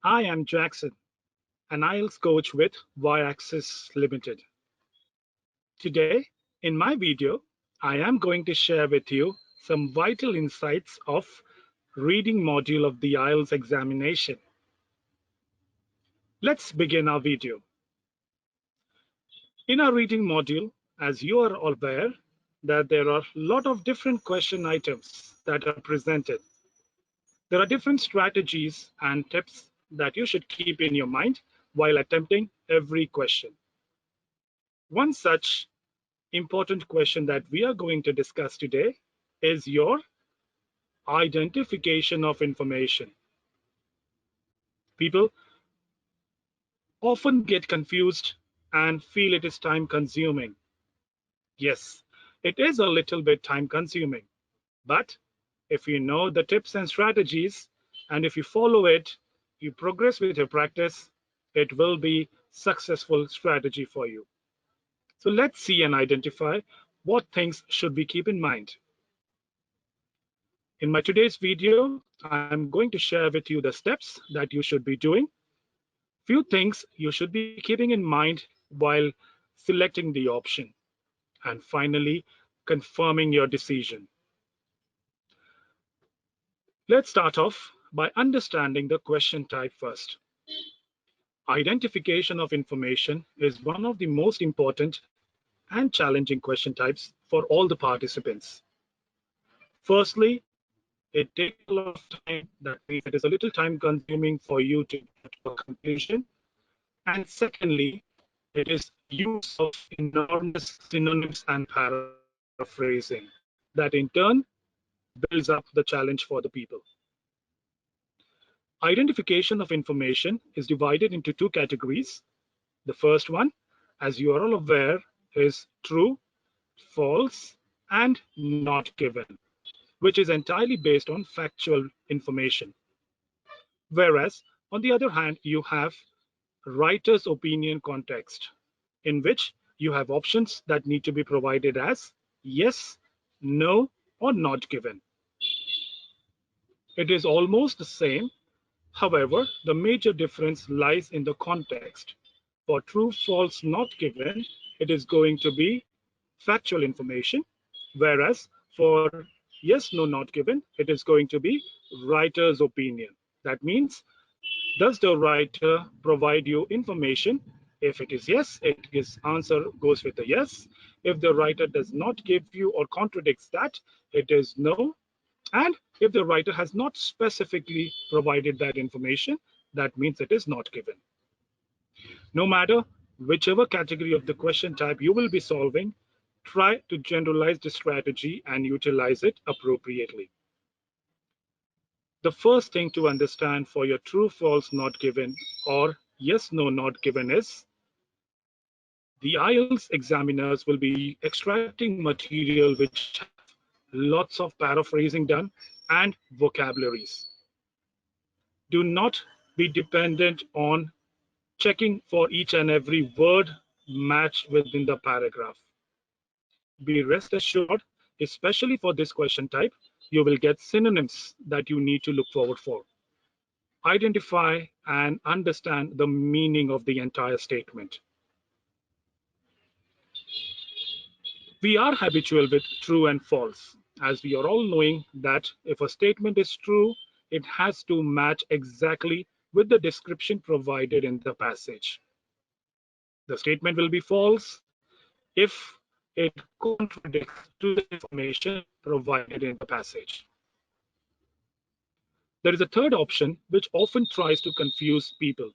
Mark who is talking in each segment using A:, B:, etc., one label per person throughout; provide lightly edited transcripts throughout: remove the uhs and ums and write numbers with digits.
A: I am Jackson, an IELTS coach with Y-Axis Limited. Today, in my video, I am going to share with you some vital insights of reading module of the IELTS examination. Let's begin our video. In our reading module, as you are all aware, that there are a lot of different question items that are presented. There are different strategies and tips that you should keep in your mind while attempting every question. One such important question that we are going to discuss today is your identification of information. People often get confused and feel it is time consuming. Yes, it is a little bit time consuming, but if you know the tips and strategies and if you follow it, you progress with your practice, it will be successful strategy for you. So let's see and identify what things should we keep in mind. In my today's video, I'm going to share with you the steps that you should be doing, few things you should be keeping in mind while selecting the option, and finally, confirming your decision. Let's start off by understanding the question type first. Identification of information is one of the most important and challenging question types for all the participants. Firstly, it takes a lot of time. That means it is a little time consuming for you to get to a conclusion. And secondly, it is use of enormous synonyms and paraphrasing that in turn builds up the challenge for the people. Identification of information is divided into two categories. The first one, as you are all aware, is true, false, and not given, which is entirely based on factual information. Whereas, on the other hand, you have writer's opinion context, in which you have options that need to be provided as yes, no, or not given. It is almost the same. However, the major difference lies in the context. For true, false, not given, it is going to be factual information, whereas for yes, no, not given, it is going to be writer's opinion. That means, does the writer provide you information? If it is yes, his answer goes with a yes. If the writer does not give you or contradicts that, it is no. And if the writer has not specifically provided that information, that means it is not given. No matter whichever category of the question type you will be solving, try to generalize the strategy and utilize it appropriately. The first thing to understand for your true, false, not given or yes, no, not given is the IELTS examiners will be extracting material which have lots of paraphrasing done and vocabularies. Do not be dependent on checking for each and every word matched within the paragraph. Be rest assured, especially for this question type, you will get synonyms that you need to look forward for. Identify and understand the meaning of the entire statement. We are habitual with true and false, as we are all knowing that if a statement is true, it has to match exactly with the description provided in the passage. The statement will be false if it contradicts to the information provided in the passage. There is a third option which often tries to confuse people,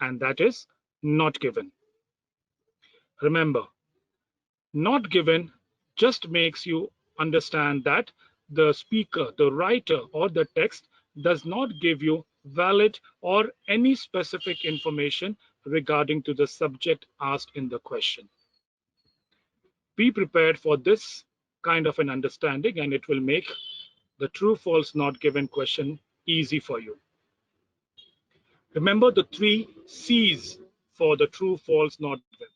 A: and that is not given. Remember, not given just makes you understand that the speaker, the writer, or the text does not give you valid or any specific information regarding to the subject asked in the question. Be prepared for this kind of an understanding, and it will make the true, false, not given question easy for you. Remember the 3 C's for the true, false, not given.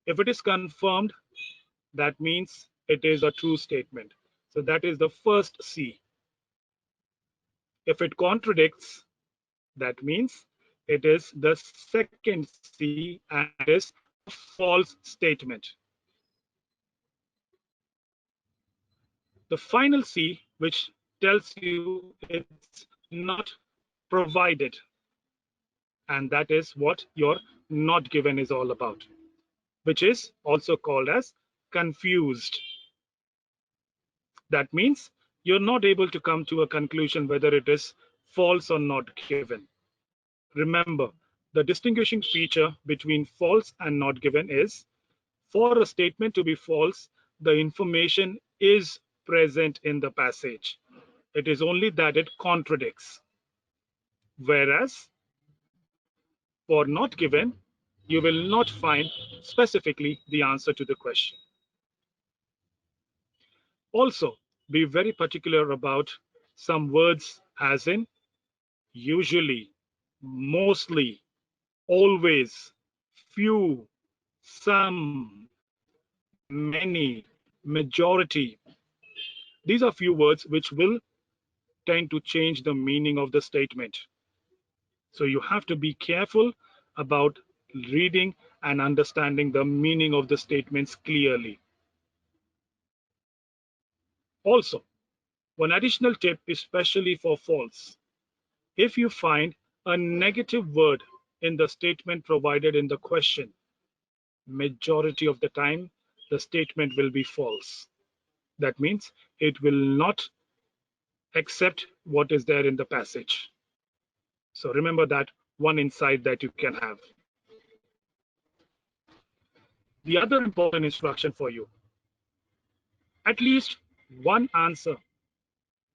A: If it is confirmed, that means it is a true statement. So that is the first C. If it contradicts, that means it is the second C and it is a false statement. The final C, which tells you it's not provided, and that is what your not given is all about, which is also called as confused. That means you're not able to come to a conclusion whether it is false or not given. Remember, the distinguishing feature between false and not given is for a statement to be false, the information is present in the passage. It is only that it contradicts. Whereas for not given, you will not find specifically the answer to the question. Also, be very particular about some words as in usually, mostly, always, few, some, many, majority. These are few words which will tend to change the meaning of the statement. So you have to be careful about reading and understanding the meaning of the statements clearly. Also, one additional tip, especially for false, if you find a negative word in the statement provided in the question, majority of the time the statement will be false. That means it will not accept what is there in the passage. So remember that one insight that you can have. The other important instruction for you, at least one answer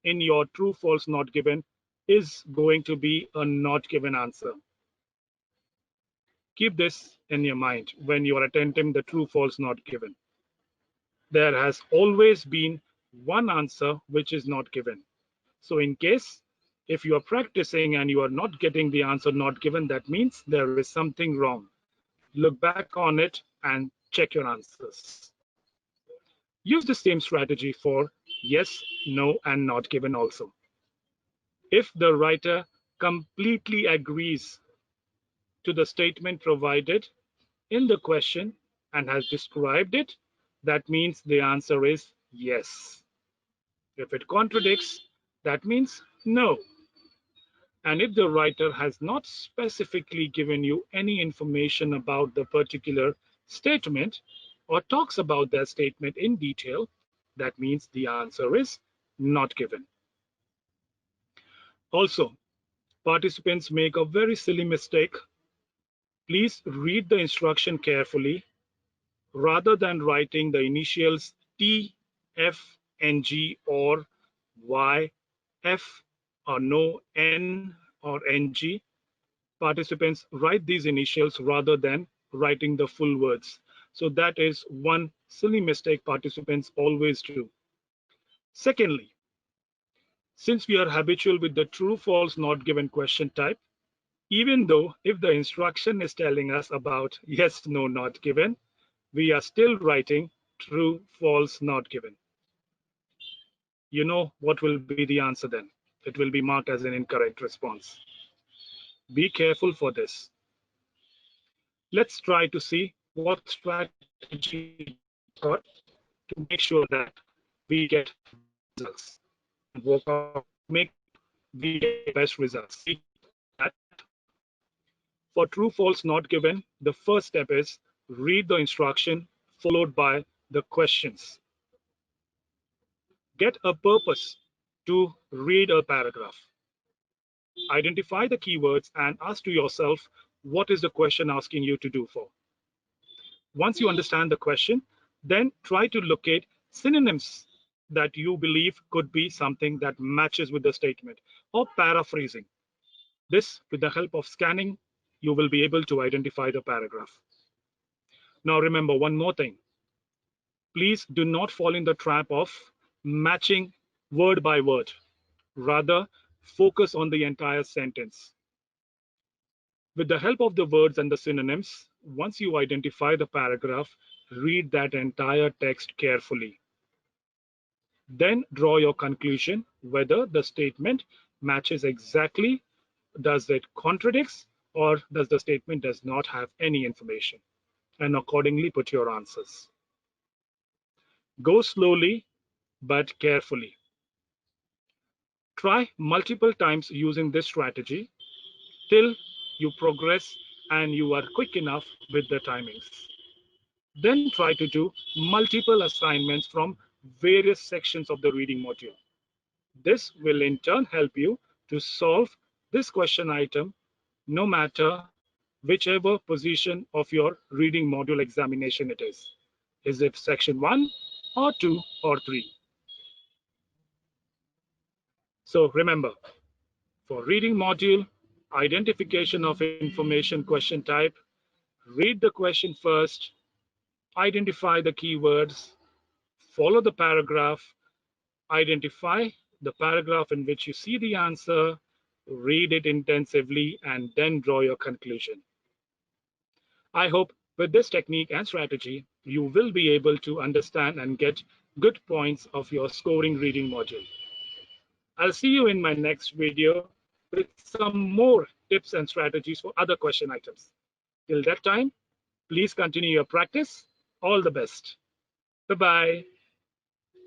A: in your true, false, not given is going to be a not given answer. Keep this in your mind when you are attempting the true, false, not given. There has always been one answer which is not given. So in case if you are practicing and you are not getting the answer not given, that means there is something wrong. Look back on it and check your answers. Use the same strategy for yes, no, and not given also. If the writer completely agrees to the statement provided in the question and has described it, that means the answer is yes. If it contradicts, that means no. And if the writer has not specifically given you any information about the particular statement or talks about that statement in detail, that means the answer is not given. Also, participants make a very silly mistake. Please read the instruction carefully rather than writing the initials T, F, NG or Y, F or no, N or NG. Participants write these initials rather than writing the full words. So that is one silly mistake participants always do. Secondly, since we are habitual with the true, false, not given question type, even though if the instruction is telling us about yes, no, not given, we are still writing true, false, not given. You know what will be the answer then? It will be marked as an incorrect response. Be careful for this. Let's try to see what strategy got to make sure that we get best results and work out, make we get the best results. See that for true, false, not given, the first step is read the instruction followed by the questions. Get a purpose to read a paragraph. Identify the keywords and ask to yourself, what is the question asking you to do for? Once you understand the question, then try to locate synonyms that you believe could be something that matches with the statement or paraphrasing. This, with the help of scanning, you will be able to identify the paragraph. Now remember one more thing. Please do not fall in the trap of matching word by word. Rather, focus on the entire sentence. With the help of the words and the synonyms, once you identify the paragraph, read that entire text carefully. Then draw your conclusion whether the statement matches exactly, does it contradicts, or does the statement does not have any information? And accordingly put your answers. Go slowly but carefully. Try multiple times using this strategy till you progress and you are quick enough with the timings. Then try to do multiple assignments from various sections of the reading module. This will in turn help you to solve this question item no matter whichever position of your reading module examination it is. Is it section 1 or 2 or 3? So remember, for reading module, identification of information question type, read the question first, identify the keywords, follow the paragraph, identify the paragraph in which you see the answer, read it intensively, and then draw your conclusion. I hope with this technique and strategy, you will be able to understand and get good points of your scoring reading module. I'll see you in my next video with some more tips and strategies for other question items. Till that time, please continue your practice. All the best. Bye-bye.